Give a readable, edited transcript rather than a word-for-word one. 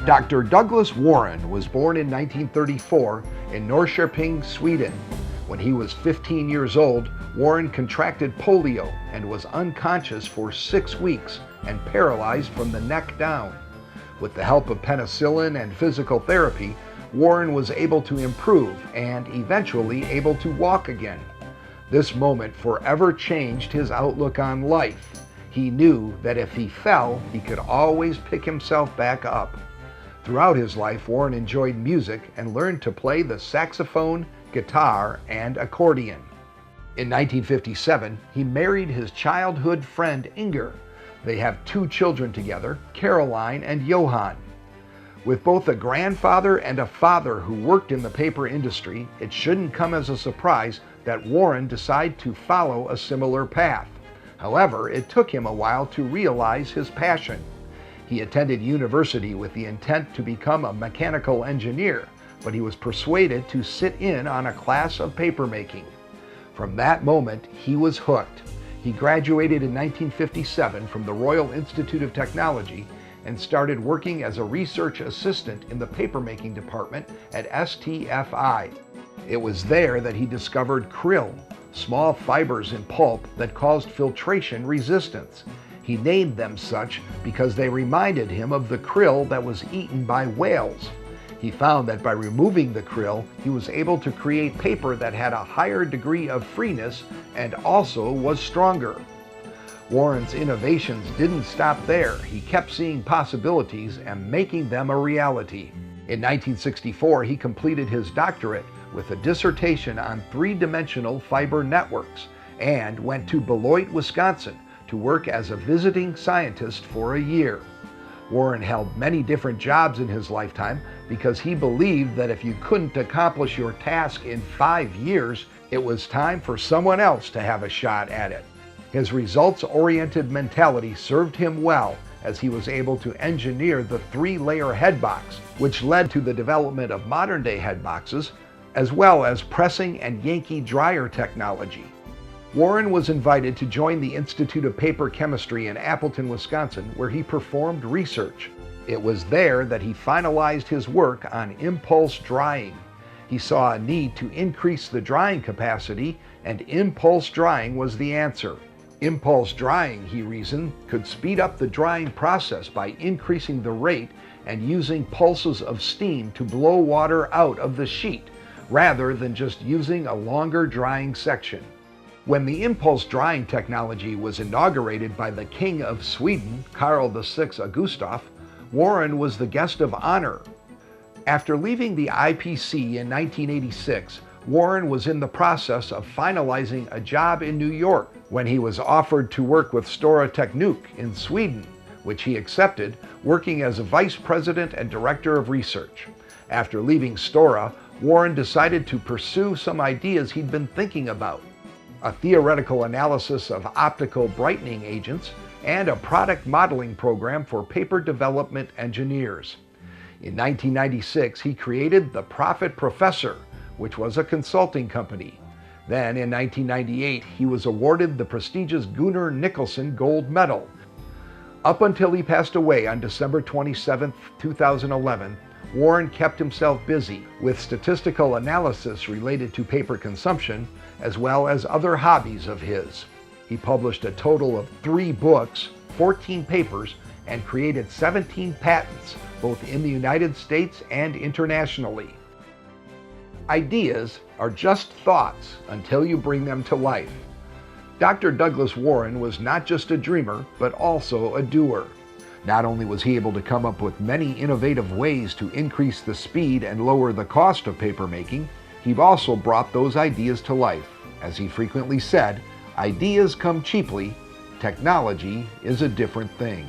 Dr. Douglas Wahren was born in 1934 in Norrköping, Sweden. When he was 15 years old, Wahren contracted polio and was unconscious for 6 weeks and paralyzed from the neck down. With the help of penicillin and physical therapy, Wahren was able to improve and eventually able to walk again. This moment forever changed his outlook on life. He knew that if he fell, he could always pick himself back up. Throughout his life, Wahren enjoyed music and learned to play the saxophone, guitar, and accordion. In 1957, he married his childhood friend Inger. They have 2 children together, Caroline and Johann. With both a grandfather and a father who worked in the paper industry, it shouldn't come as a surprise that Wahren decided to follow a similar path. However, it took him a while to realize his passion. He attended university with the intent to become a mechanical engineer, but he was persuaded to sit in on a class of papermaking. From that moment, he was hooked. He graduated in 1957 from the Royal Institute of Technology and started working as a research assistant in the papermaking department at STFI. It was there that he discovered krill, small fibers in pulp that caused filtration resistance. He named them such because they reminded him of the krill that was eaten by whales. He found that by removing the krill, he was able to create paper that had a higher degree of freeness and also was stronger. Waren's innovations didn't stop there. He kept seeing possibilities and making them a reality. In 1964, he completed his doctorate with a dissertation on 3-dimensional fiber networks and went to Beloit, Wisconsin to work as a visiting scientist for a year. Wahren held many different jobs in his lifetime because he believed that if you couldn't accomplish your task in 5 years, it was time for someone else to have a shot at it. His results-oriented mentality served him well as he was able to engineer the 3-layer headbox, which led to the development of modern-day headboxes, as well as pressing and Yankee dryer technology. Wahren was invited to join the Institute of Paper Chemistry in Appleton, Wisconsin, where he performed research. It was there that he finalized his work on impulse drying. He saw a need to increase the drying capacity, and impulse drying was the answer. Impulse drying, he reasoned, could speed up the drying process by increasing the rate and using pulses of steam to blow water out of the sheet, rather than just using a longer drying section. When the impulse drying technology was inaugurated by the King of Sweden, Carl VI Gustaf, Wahren was the guest of honor. After leaving the IPC in 1986, Wahren was in the process of finalizing a job in New York when he was offered to work with Stora Teknik in Sweden, which he accepted, working as a vice president and director of research. After leaving Stora, Wahren decided to pursue some ideas he'd been thinking about: a theoretical analysis of optical brightening agents, and a product modeling program for paper development engineers. In 1996, he created the Profit Professor, which was a consulting company. Then in 1998, he was awarded the prestigious Gunnar Nicholson Gold Medal. Up until he passed away on December 27, 2011, Wahren kept himself busy with statistical analysis related to paper consumption, as well as other hobbies of his. He published a total of 3 books, 14 papers, and created 17 patents, both in the United States and internationally. Ideas are just thoughts until you bring them to life. Dr. Douglas Wahren was not just a dreamer, but also a doer. Not only was he able to come up with many innovative ways to increase the speed and lower the cost of papermaking, he also brought those ideas to life. As he frequently said, ideas come cheaply, technology is a different thing.